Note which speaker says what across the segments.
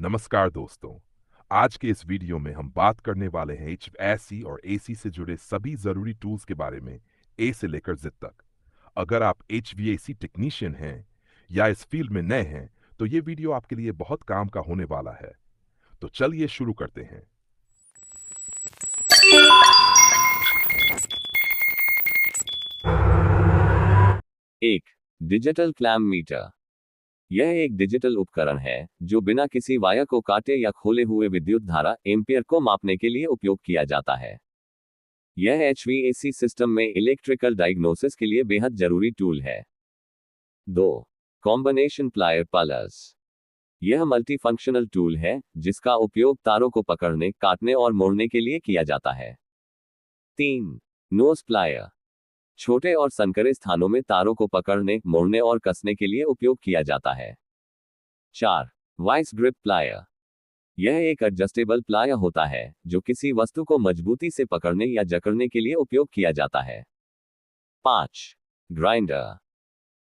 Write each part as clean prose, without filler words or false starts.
Speaker 1: नमस्कार दोस्तों। आज के इस वीडियो में हम बात करने वाले हैं एचवीएसी और एसी से जुड़े सभी जरूरी टूल्स के बारे में, ए से लेकर जेड तक। अगर आप एचवीएसी टेक्नीशियन हैं या इस फील्ड में नए हैं तो ये वीडियो आपके लिए बहुत काम का होने वाला है। तो चलिए शुरू करते हैं।
Speaker 2: एक डिजिटल क्लैम मीटर। यह एक डिजिटल उपकरण है जो बिना किसी वायर को काटे या खोले हुए विद्युत धारा एम्पियर को मापने के लिए उपयोग किया जाता है। यह एचवीएसी सिस्टम में इलेक्ट्रिकल डायग्नोसिस के लिए बेहद जरूरी टूल है। 2. Combination plier plus. यह मल्टीफंक्शनल टूल है जिसका उपयोग तारों को पकड़ने, काटने और मोड़ने के लिए किया जाता है। 3. Knows plier. छोटे और संकरे स्थानों में तारों को पकड़ने, मोड़ने और कसने के लिए उपयोग किया जाता है। 4. Vice grip plier. यह एक एडजस्टेबल प्लायर होता है जो किसी वस्तु को मजबूती से पकड़ने या जकड़ने के लिए उपयोग किया जाता है। 5. ग्राइंडर।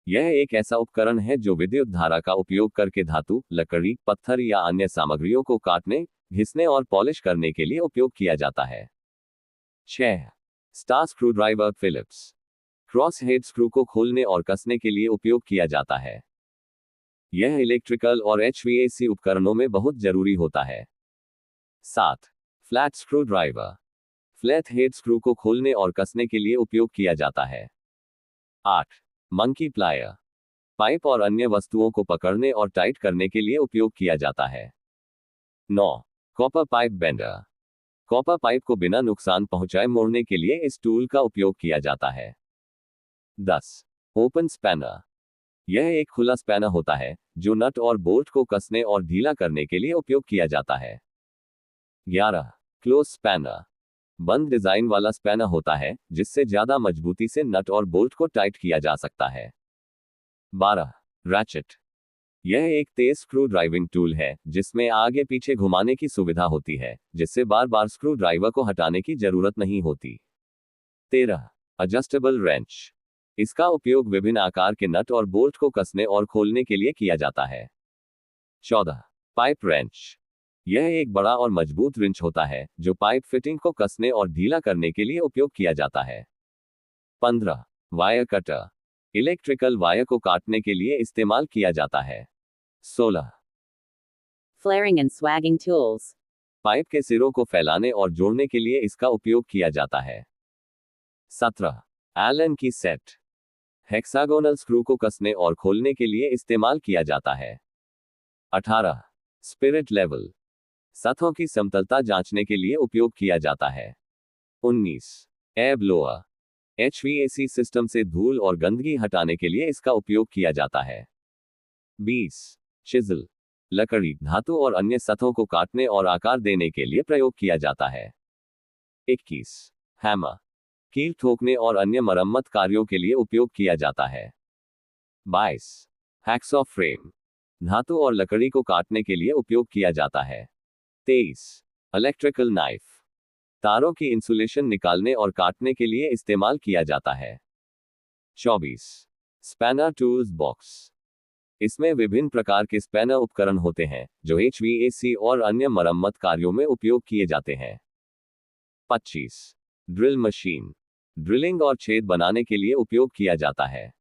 Speaker 2: यह एक ऐसा उपकरण है जो विद्युत धारा का उपयोग करके धातु, लकड़ी, पत्थर या अन्य सामग्रियों को काटने, घिसने और पॉलिश करने के लिए उपयोग किया जाता है। 6. Star screwdriver Phillips. Cross head screw को खोलने और कसने के लिए उपयोग किया जाता है। यह इलेक्ट्रिकल और एचवीएसी उपकरणों में बहुत जरूरी होता है। 7. Flat screw driver. Flat head screw को खोलने और कसने के लिए उपयोग किया जाता है। 8. Monkey plier. पाइप और अन्य वस्तुओं को पकड़ने और टाइट करने के लिए उपयोग किया जाता है। 9. Copper pipe bender. Copper pipe को बिना नुकसान पहुंचाए मोड़ने के लिए इस टूल का उपयोग किया जाता है। 10. Open spanner. यह एक खुला स्पैनर होता है जो नट और बोल्ट को कसने और ढीला करने के लिए उपयोग किया जाता है। 11. Close spanner. बंद डिजाइन वाला स्पैनर होता है जिससे ज्यादा मजबूती से नट और बोल्ट को टाइट किया जा सकता है। 12. रैचेट। यह एक तेज स्क्रू ड्राइविंग टूल है जिसमें आगे पीछे घुमाने की सुविधा होती है, जिससे बार बार स्क्रू ड्राइवर को हटाने की जरूरत नहीं होती। 13. Adjustable wrench. इसका उपयोग विभिन्न आकार के नट और बोल्ट को कसने और खोलने के लिए किया जाता है। 14. Pipe wrench. यह एक बड़ा और मजबूत रिंच होता है जो पाइप फिटिंग को कसने और ढीला करने के लिए उपयोग किया जाता है। 15. Wire cutter. इलेक्ट्रिकल वायर को काटने के लिए इस्तेमाल किया जाता है। 16.
Speaker 3: Flaring and swagging tools.
Speaker 2: Pipe के सिरों को फैलाने और जोड़ने के लिए इसका उपयोग किया जाता है। 17. एलन की सेट। हेक्सागोनल स्क्रू को कसने और खोलने के लिए इस्तेमाल किया जाता है। 18. Spirit level. सतहों की समतलता जांचने के लिए उपयोग किया जाता है। 19. Air blower. एचवीएसी सिस्टम से धूल और गंदगी हटाने के लिए इसका उपयोग किया जाता है। 20. चिजल। लकड़ी, धातु और अन्य सतहों को काटने और आकार देने के लिए प्रयोग किया जाता है। 21. हैमर। कील ठोकने और अन्य मरम्मत कार्यों के लिए उपयोग किया जाता है। 22. Hacksaw frame. धातु और लकड़ी को काटने के लिए उपयोग किया जाता है। 23. Electrical knife. तारों की इंसुलेशन निकालने और काटने के लिए इस्तेमाल किया जाता है। 24. Spanner tools box. इसमें विभिन्न प्रकार के स्पैनर उपकरण होते हैं जो एचवीएसी और अन्य मरम्मत कार्यों में उपयोग किए जाते हैं। 25. Drill machine. ड्रिलिंग और छेद बनाने के लिए उपयोग किया जाता है।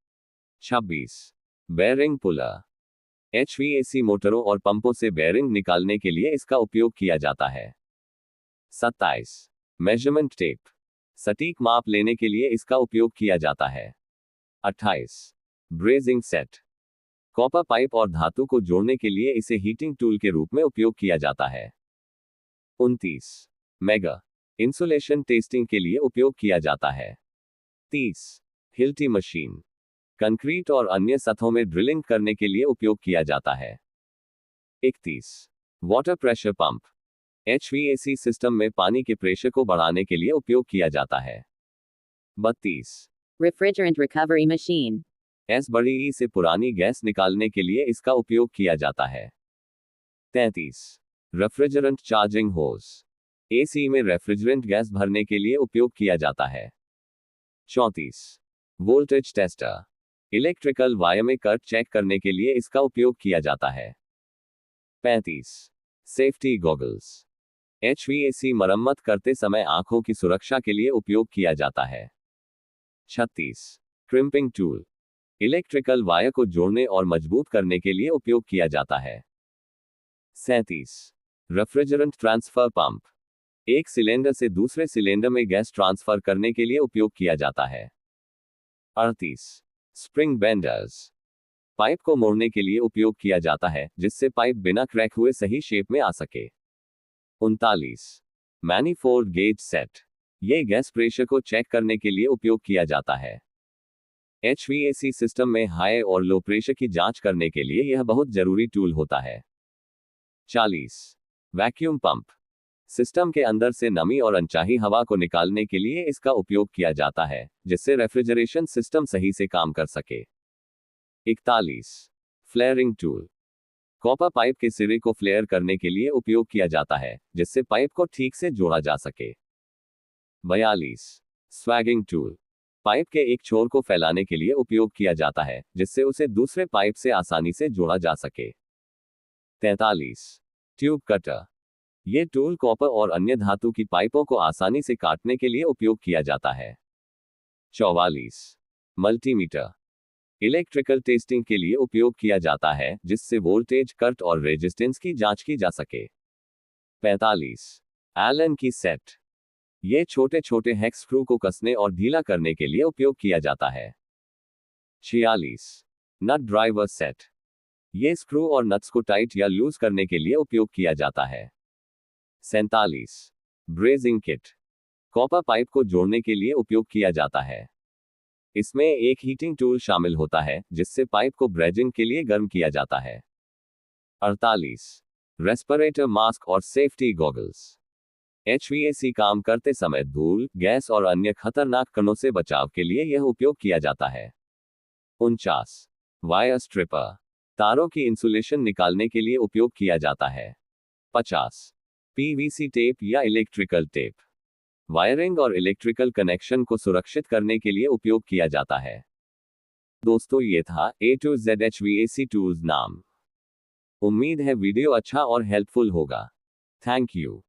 Speaker 2: 26. Bearing puller. एचवीएसी मोटरों और पंपों से बेयरिंग निकालने के लिए इसका उपयोग किया जाता है। 27. Measurement tape. सटीक माप लेने के लिए इसका उपयोग किया जाता है। 28. Brazing set. कॉपर पाइप और धातु को जोड़ने के लिए इसे हीटिंग टूल के रूप में उपयोग किया जाता है। 29. मेगा। इंसुलेशन टेस्टिंग के लिए उपयोग किया जाता है। 30. Hilti machine. कंक्रीट और अन्य सतहों में ड्रिलिंग करने के लिए उपयोग किया जाता है। 31. Water pressure pump. HVAC system में पानी के प्रेशर को बढ़ाने के लिए उपयोग किया जाता है। 32.
Speaker 3: Refrigerant recovery machine.
Speaker 2: एस बड़ी ई से पुरानी गैस निकालने के लिए इसका उपयोग किया जाता है। 33. रेफ्रिजरेंट चार्जिंग होज। एसी में रेफ्रिजरेंट गैस भरने के लिए उपयोग किया जाता है। 34. Voltage tester. इलेक्ट्रिकल वायर में करंट चेक करने के लिए इसका उपयोग किया जाता है। 35. Safety goggles. HVAC मरम्मत करते समय आंखों की सुरक्षा के लिए उपयोग किया जाता है। 36. Crimping tool. इलेक्ट्रिकल वायर को जोड़ने और मजबूत करने के लिए उपयोग किया जाता है। 37. Refrigerant transfer pump. एक सिलेंडर से दूसरे सिलेंडर में गैस ट्रांसफर करने के लिए उपयोग किया जाता है। 38. Spring benders. पाइप को मोड़ने के लिए उपयोग किया जाता है जिससे पाइप बिना क्रैक हुए सही शेप में आ सके। 39. Manifold gauge set. यह गैस प्रेशर को चेक करने के लिए उपयोग किया जाता है। HVAC सिस्टम में हाई और लो प्रेशर की जांच करने के लिए यह बहुत जरूरी टूल होता है। 40. Vacuum pump. सिस्टम के अंदर से नमी और अनचाही हवा को निकालने के लिए इसका उपयोग किया जाता है जिससे रेफ्रिजरेशन सिस्टम सही से काम कर सके। 41. Flaring tool. कॉपर पाइप के सिरे को फ्लेयर करने के लिए उपयोग किया जाता है जिससे पाइप को ठीक से जोड़ा जा सके। 42. स्वैगिंग टूल। पाइप के एक छोर को फैलाने के लिए उपयोग किया जाता है जिससे उसे दूसरे पाइप से आसानी से जोड़ा जा सके। 43. Tube cutter. यह टूल कॉपर और अन्य धातु की पाइपों को आसानी से काटने के लिए उपयोग किया जाता है। 44. मल्टीमीटर। इलेक्ट्रिकल टेस्टिंग के लिए उपयोग किया जाता है जिससे वोल्टेज, करंट और रेजिस्टेंस की जांच की जा सके। 45. एलन की सेट। ये छोटे छोटे हेक्स स्क्रू को कसने और ढीला करने के लिए उपयोग किया जाता है। 46. नट ड्राइवर सेट। ये स्क्रू और नट्स को टाइट या लूज करने के लिए उपयोग किया जाता है। 47. Brazing kit. कॉपर पाइप को जोड़ने के लिए उपयोग किया जाता है। इसमें एक हीटिंग टूल शामिल होता है जिससे पाइप को ब्रेजिंग के लिए गर्म किया जाता है। 48. रेस्पिरेटर मास्क और सेफ्टी गॉगल्स। HVAC काम करते समय धूल, गैस और अन्य खतरनाक कणों से बचाव के लिए यह उपयोग किया जाता है। 49. Wire stripper. तारों की इंसुलेशन निकालने के लिए उपयोग किया जाता है। 50. PVC टेप या इलेक्ट्रिकल टेप। वायरिंग और इलेक्ट्रिकल कनेक्शन को सुरक्षित करने के लिए उपयोग किया जाता है। दोस्तों, ये था A to Z HVAC tools नाम। उम्मीद है वीडियो अच्छा और हेल्पफुल होगा। Thank you.